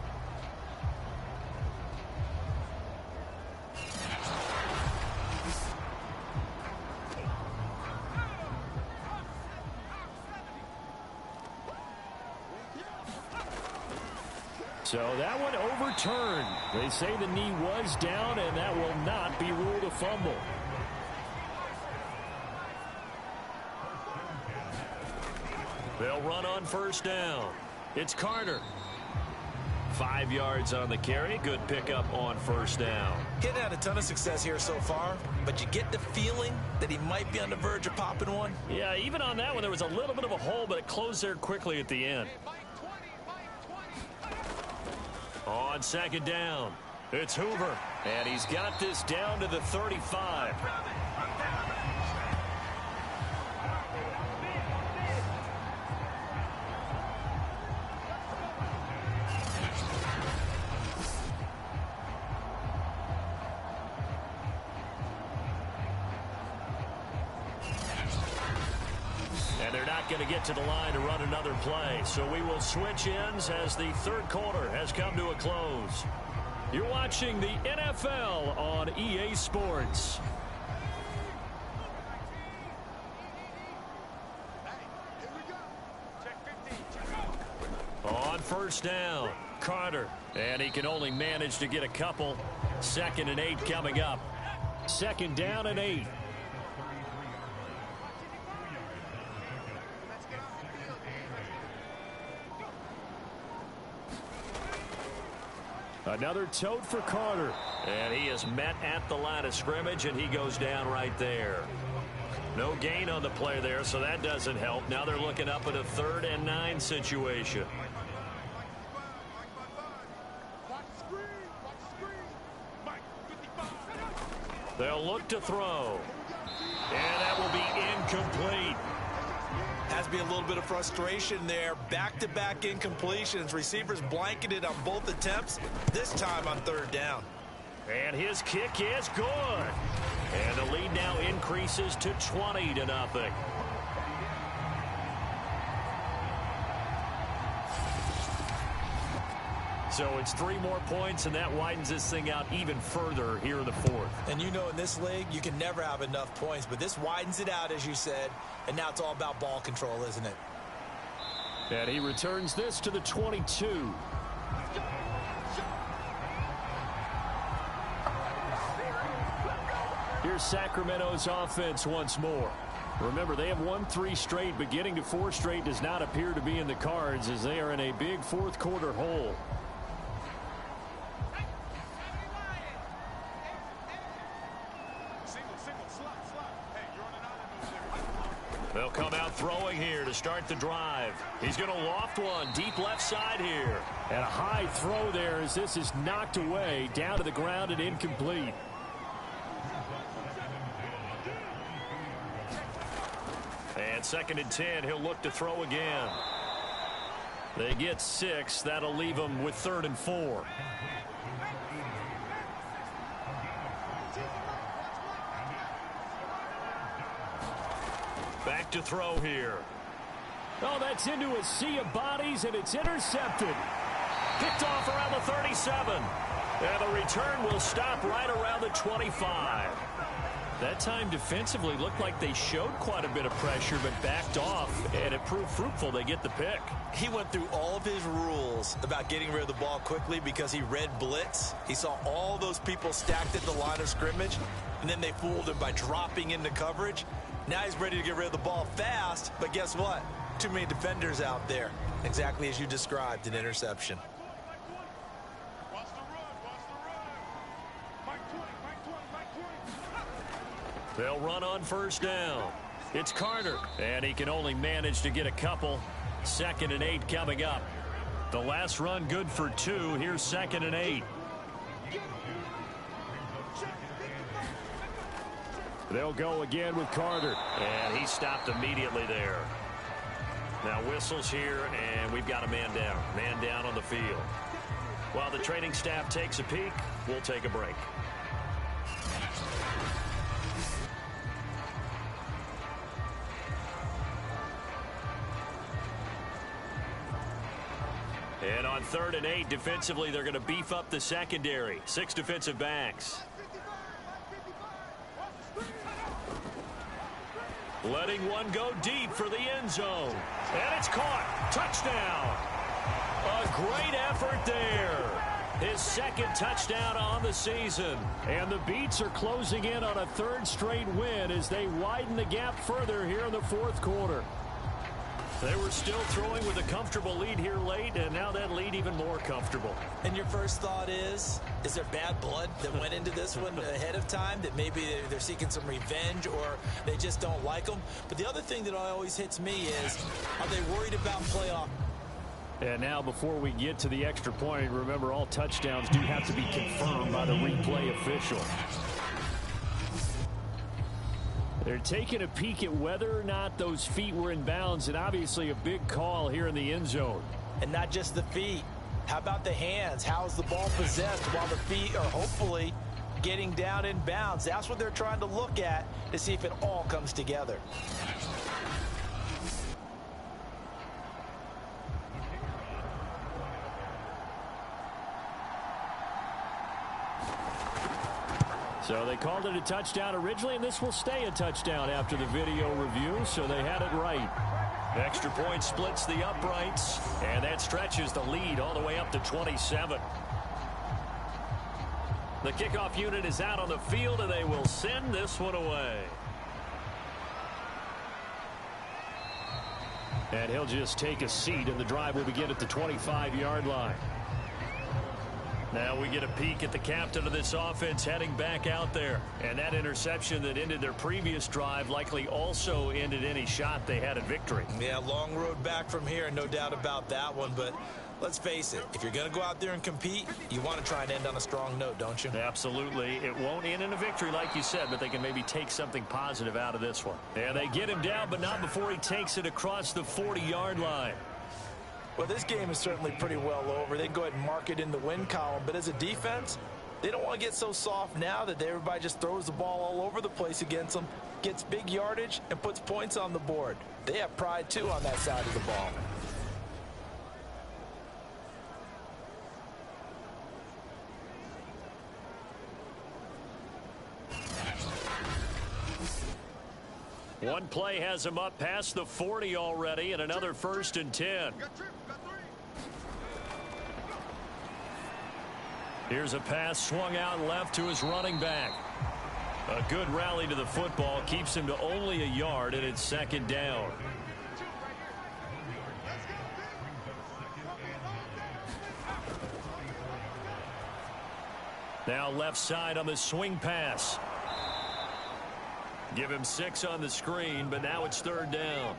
So that one overturned. They say the knee was down, and that will not be ruled a fumble. They'll run on first down. It's Carter. 5 yards on the carry. Good pickup on first down. He hadn't had a ton of success here so far, but you get the feeling that he might be on the verge of popping one. Yeah, even on that one, there was a little bit of a hole, but it closed there quickly at the end. On second down, it's Hoover, and he's got this down to the 35. And they're not going to get to the line to run another play. So we will switch ends as the third quarter has come to a close. You're watching the NFL on EA Sports. On first down, Carter. And he can only manage to get a couple. 2nd and 8 coming up. 2nd down and 8. Another tote for Carter. And he is met at the line of scrimmage, and he goes down right there. No gain on the play there, so that doesn't help. Now they're looking up at a 3rd and 9 situation. They'll look to throw. And that will be incomplete. Has to be a little bit of frustration there. Back-to-back incompletions. Receivers blanketed on both attempts, this time on 3rd down. And his kick is good. And the lead now increases to 20-0. So it's 3 more points, and that widens this thing out even further here in the 4th. And you know in this league, you can never have enough points, but this widens it out, as you said, and now it's all about ball control, isn't it? And he returns this to the 22. Here's Sacramento's offense once more. Remember, they have won 3 straight, but getting to 4 straight does not appear to be in the cards as they are in a big 4th quarter hole. They'll come out throwing here to start the drive. He's going to loft one deep left side here. And a high throw there as this is knocked away down to the ground and incomplete. And 2nd and 10, he'll look to throw again. They get 6. That'll leave them with 3rd and 4. Back to throw here. Oh, that's into a sea of bodies, and it's intercepted. Picked off around the 37. And the return will stop right around the 25. That time defensively looked like they showed quite a bit of pressure but backed off, and it proved fruitful. They get the pick. He went through all of his rules about getting rid of the ball quickly because he read blitz. He saw all those people stacked at the line of scrimmage, and then they fooled him by dropping into coverage. Now he's ready to get rid of the ball fast, but guess what? Too many defenders out there. Exactly as you described, an interception. They'll run on first down. It's Carter, and he can only manage to get a couple. 2nd and 8 coming up. The last run good for 2. Here's 2nd and 8. They'll go again with Carter. And he stopped immediately there. Now whistles here, and we've got a man down. Man down on the field. While the training staff takes a peek, we'll take a break. And on 3rd and 8, defensively, they're going to beef up the secondary. 6 defensive backs. Letting one go deep for the end zone. And it's caught. Touchdown. A great effort there. His second touchdown on the season. And the Beats are closing in on a third straight win as they widen the gap further here in the fourth quarter. They were still throwing with a comfortable lead here late, and now that lead even more comfortable. And your first thought is there bad blood that went into this one ahead of time, that maybe they're seeking some revenge or they just don't like them? But the other thing that always hits me is, are they worried about playoff? And now before we get to the extra point, remember all touchdowns do have to be confirmed by the replay official. They're taking a peek at whether or not those feet were in bounds, and obviously a big call here in the end zone. And not just the feet. How about the hands? How's the ball possessed while the feet are hopefully getting down in bounds? That's what they're trying to look at to see if it all comes together. So they called it a touchdown originally, and this will stay a touchdown after the video review, so they had it right. Extra point splits the uprights, and that stretches the lead all the way up to 27. The kickoff unit is out on the field, and they will send this one away. And he'll just take a seat, and the drive will begin at the 25-yard line. Now we get a peek at the captain of this offense heading back out there. And that interception that ended their previous drive likely also ended any shot they had at victory. Yeah, long road back from here, no doubt about that one. But let's face it, if you're going to go out there and compete, you want to try and end on a strong note, don't you? Absolutely. It won't end in a victory like you said, but they can maybe take something positive out of this one. And they get him down, but not before he takes it across the 40-yard line. Well, this game is certainly pretty well over. They can go ahead and mark it in the win column. But as a defense, they don't want to get so soft now that everybody just throws the ball all over the place against them, gets big yardage, and puts points on the board. They have pride, too, on that side of the ball. One play has him up past the 40 already, and another 1st and 10. Here's a pass swung out left to his running back. A good rally to the football keeps him to only a yard, and it's 2nd down. Now left side on the swing pass. Give him 6 on the screen, but now it's 3rd down.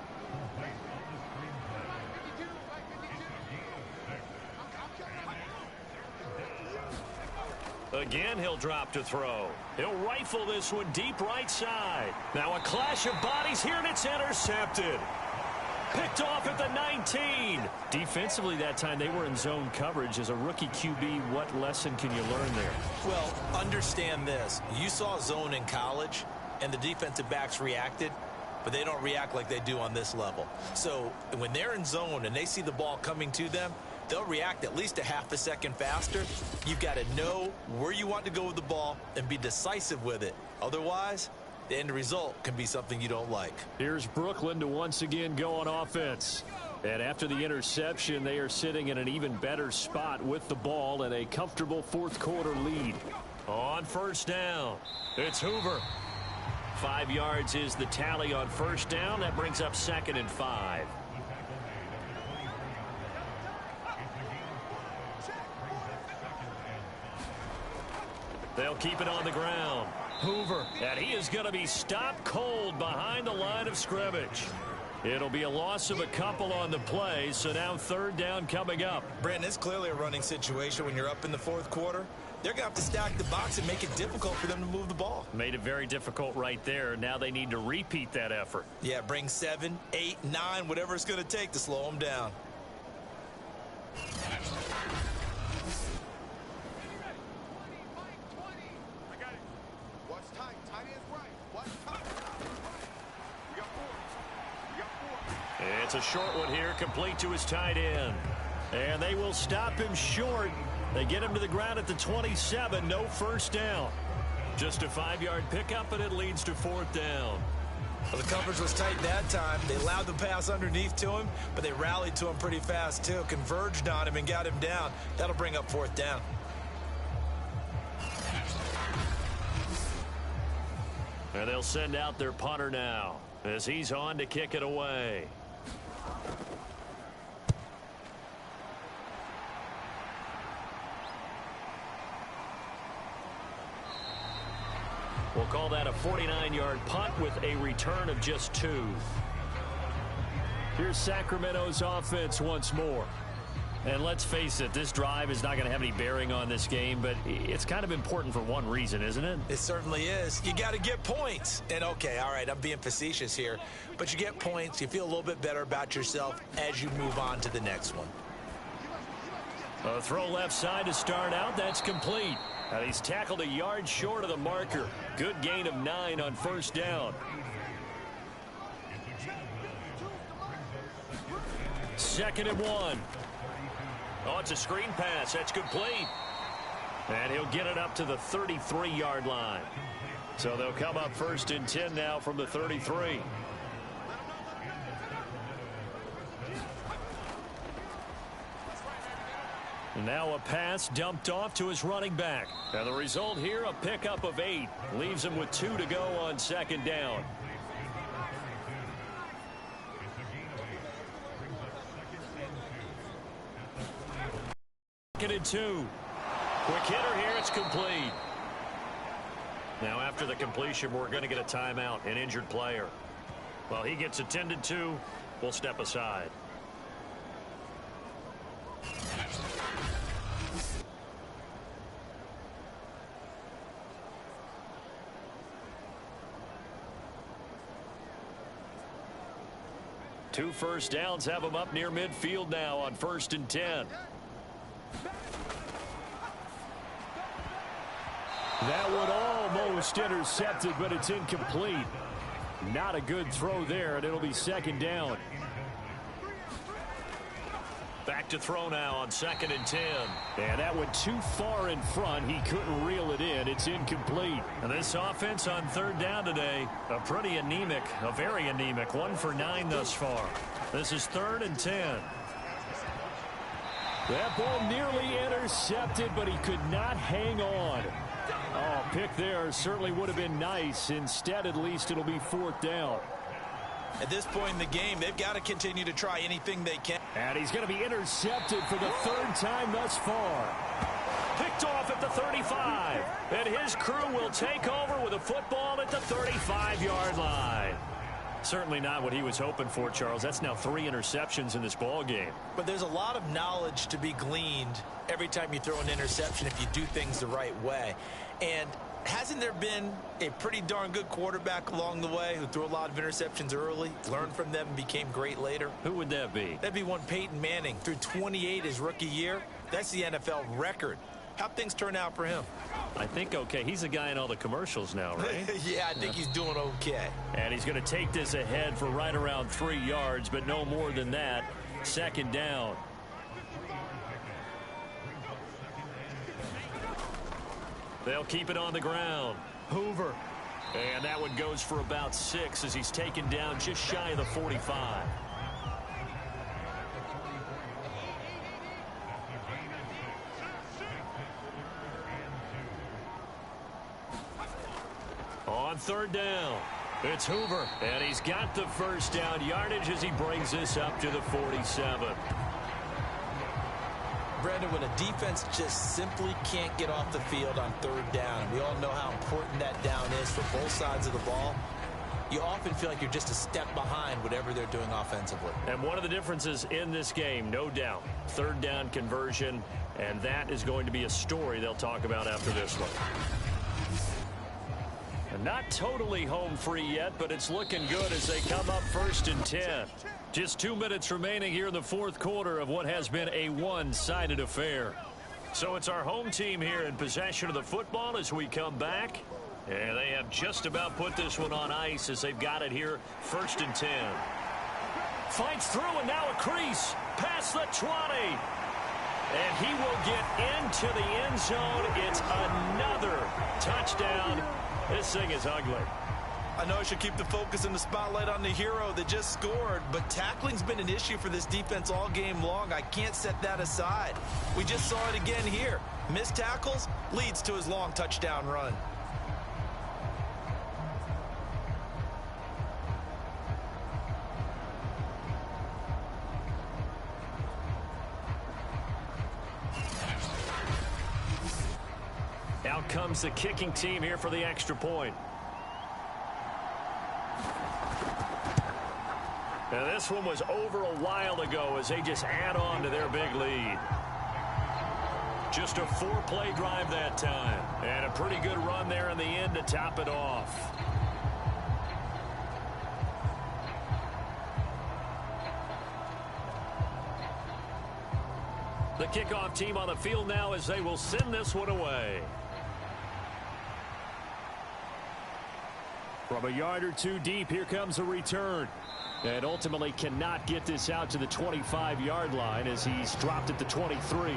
Again, he'll drop to throw. He'll rifle this one deep right side. Now a clash of bodies here, and it's intercepted. Picked off at the 19. Defensively that time, they were in zone coverage. As a rookie QB, what lesson can you learn there? Well, understand this. You saw zone in college, and the defensive backs reacted, but they don't react like they do on this level. So when they're in zone and they see the ball coming to them, they'll react at least a half a second faster. You've got to know where you want to go with the ball and be decisive with it. Otherwise, the end result can be something you don't like. Here's Brooklyn to once again go on offense. And after the interception, they are sitting in an even better spot with the ball and a comfortable 4th quarter lead. On 1st down, it's Hoover. 5 yards is the tally on 1st down. That brings up 2nd and 5. They'll keep it on the ground. Hoover, and he is going to be stopped cold behind the line of scrimmage. It'll be a loss of a couple on the play, so now 3rd down coming up. Brandon, it's clearly a running situation when you're up in the 4th quarter. They're going to have to stack the box and make it difficult for them to move the ball. Made it very difficult right there. Now they need to repeat that effort. Yeah, bring 7, 8, 9, whatever it's going to take to slow them down. It's a short one here, complete to his tight end. And they will stop him short. They get him to the ground at the 27, no 1st down. Just a 5-yard pickup, and it leads to 4th down. Well, the coverage was tight that time. They allowed the pass underneath to him, but they rallied to him pretty fast, too. Converged on him and got him down. That'll bring up 4th down. And they'll send out their punter now as he's on to kick it away. We'll call that a 49-yard punt with a return of just 2. Here's Sacramento's offense once more. And let's face it, this drive is not going to have any bearing on this game, but it's kind of important for one reason, isn't it? It certainly is. You got to get points. And, okay, all right, I'm being facetious here, but you get points. You feel a little bit better about yourself as you move on to the next one. A throw left side to start out. That's complete. And he's tackled a yard short of the marker. Good gain of 9 on 1st down. 2nd and 1. Oh, it's a screen pass. That's complete. And he'll get it up to the 33-yard line. So they'll come up 1st and 10 now from the 33. Now a pass dumped off to his running back. And the result here, a pickup of 8. Leaves him with 2 to go on 2nd down. Second and 2. Quick hitter here. It's complete. Now after the completion, we're going to get a timeout, an injured player. Well, he gets attended to. We'll step aside. Two first downs have him up near midfield now on 1st and 10. That one almost intercepted, but it's incomplete. Not a good throw there, and it'll be 2nd down. Back to throw now on 2nd and 10. And that went too far in front. He couldn't reel it in. It's incomplete. And this offense on 3rd down today, a pretty anemic, a very anemic. 1 for 9 thus far. This is 3rd and 10. That ball nearly intercepted, but he could not hang on. Oh, pick there certainly would have been nice. Instead, at least, it'll be 4th down. At this point in the game, they've got to continue to try anything they can. And he's going to be intercepted for the 3rd time thus far. Picked off at the 35. And his crew will take over with a football at the 35-yard line. Certainly not what he was hoping for, Charles. That's now 3 interceptions in this ball game. But there's a lot of knowledge to be gleaned every time you throw an interception if you do things the right way. And hasn't there been a pretty darn good quarterback along the way who threw a lot of interceptions early, learned from them, and became great later? Who would that be? That'd be one Peyton Manning. Threw 28 his rookie year. That's the NFL record. How'd things turn out for him? I think okay. He's a guy in all the commercials now, right? Yeah, I think he's doing okay. And he's going to take this ahead for right around 3 yards, but no more than that. 2nd down. They'll keep it on the ground. Hoover. And that one goes for about 6 as he's taken down just shy of the 45. On 3rd down, it's Hoover. And he's got the 1st down yardage as he brings this up to the 47. Brandon, when a defense just simply can't get off the field on 3rd down, and we all know how important that down is for both sides of the ball, you often feel like you're just a step behind whatever they're doing offensively. And one of the differences in this game, no doubt, 3rd down conversion, and that is going to be a story they'll talk about after this one. And not totally home free yet, but it's looking good as they come up 1st and 10. Just 2 minutes remaining here in the 4th quarter of what has been a one-sided affair. So it's our home team here in possession of the football as we come back. And they have just about put this one on ice as they've got it here 1st and 10. Fights through and now a crease past the 20. And he will get into the end zone. It's another touchdown. This thing is ugly. I know I should keep the focus and the spotlight on the hero that just scored, but tackling's been an issue for this defense all game long. I can't set that aside. We just saw it again here. Missed tackles leads to his long touchdown run. Out comes the kicking team here for the extra point. Now this one was over a while ago as they just add on to their big lead. Just a 4-play drive that time. And a pretty good run there in the end to top it off. The kickoff team on the field now as they will send this one away. From a yard or two deep, here comes a return. And ultimately cannot get this out to the 25-yard line as he's dropped at the 23.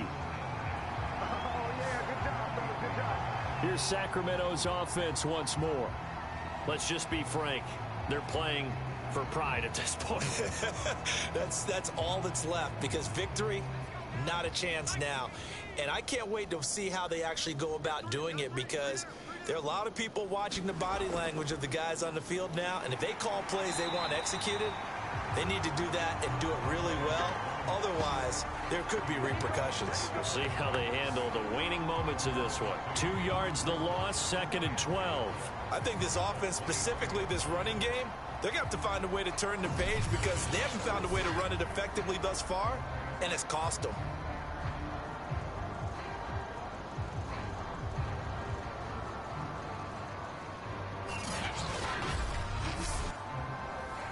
Here's Sacramento's offense once more. Let's just be frank. They're playing for pride at this point. That's all that's left, because victory, not a chance now. And I can't wait to see how they actually go about doing it, because there are a lot of people watching the body language of the guys on the field now, and if they call plays they want executed, they need to do that and do it really well. Otherwise, there could be repercussions. We'll see how they handle the waning moments of this one. 2 yards the loss, 2nd and 12. I think this offense, specifically this running game, they're going to have to find a way to turn the page, because they haven't found a way to run it effectively thus far, and it's cost them.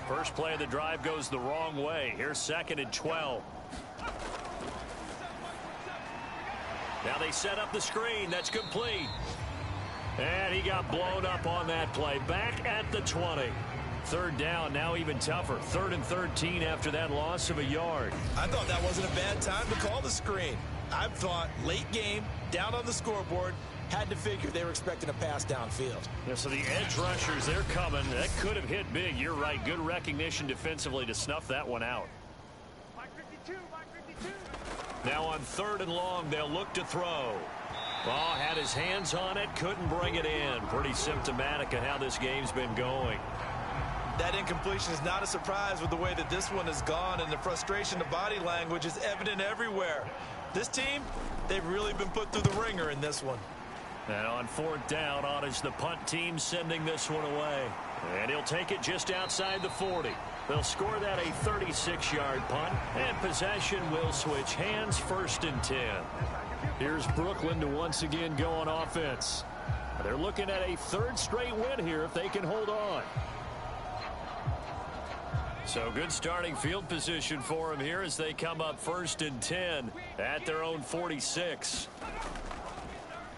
First play of the drive goes the wrong way. Here's 2nd and 12. Now they set up the screen. That's complete. And he got blown up on that play. Back at the 20. 3rd down, now even tougher. 3rd and 13 after that loss of a yard. I thought that wasn't a bad time to call the screen. I thought late game, down on the scoreboard, had to figure they were expecting a pass downfield. Yeah, so the edge rushers, they're coming. That could have hit big. You're right. Good recognition defensively to snuff that one out. Now on 3rd and long, they'll look to throw. Ball had his hands on it, couldn't bring it in. Pretty symptomatic of how this game's been going. That incompletion is not a surprise with the way that this one has gone, and the frustration of body language is evident everywhere. This team, they've really been put through the ringer in this one. And on 4th down, on is the punt team sending this one away. And he'll take it just outside the 40. They'll score that a 36-yard punt, and possession will switch hands, 1st and 10. Here's Brooklyn to once again go on offense. They're looking at a 3rd straight win here if they can hold on. So good starting field position for them here as they come up 1st and 10 at their own 46.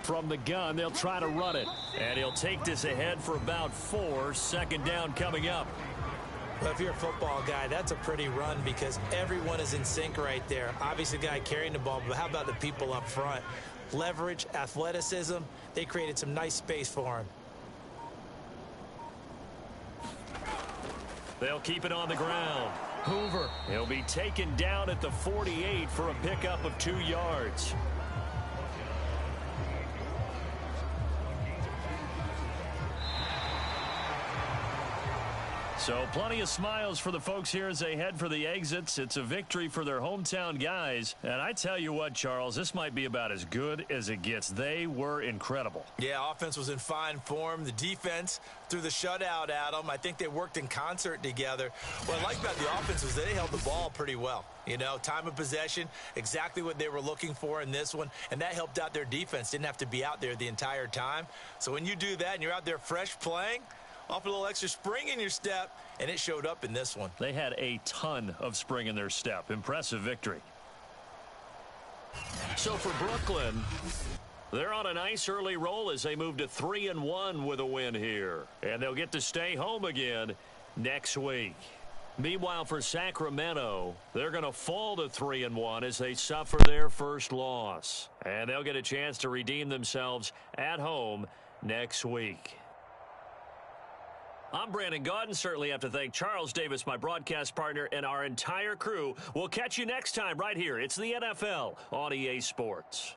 From the gun, they'll try to run it. And he'll take this ahead for about 4. 2nd down coming up. Well, if you're a football guy, that's a pretty run, because everyone is in sync right there. Obviously, the guy carrying the ball, but how about the people up front? Leverage, athleticism, they created some nice space for him. They'll keep it on the ground. Hoover, he'll be taken down at the 48 for a pickup of 2 yards. So plenty of smiles for the folks here as they head for the exits. It's a victory for their hometown guys. And I tell you what, Charles, this might be about as good as it gets. They were incredible. Yeah, offense was in fine form. The defense threw the shutout at them. I think they worked in concert together. What I like about the offense was they held the ball pretty well. You know, time of possession, exactly what they were looking for in this one. And that helped out their defense. Didn't have to be out there the entire time. So when you do that and you're out there fresh playing, off a little extra spring in your step, and it showed up in this one. They had a ton of spring in their step. Impressive victory. So for Brooklyn, they're on a nice early roll as they move to 3-1 with a win here. And they'll get to stay home again next week. Meanwhile, for Sacramento, they're going to fall to 3-1 as they suffer their first loss. And they'll get a chance to redeem themselves at home next week. I'm Brandon Gaudin. Certainly have to thank Charles Davis, my broadcast partner, and our entire crew. We'll catch you next time right here. It's the NFL on EA Sports.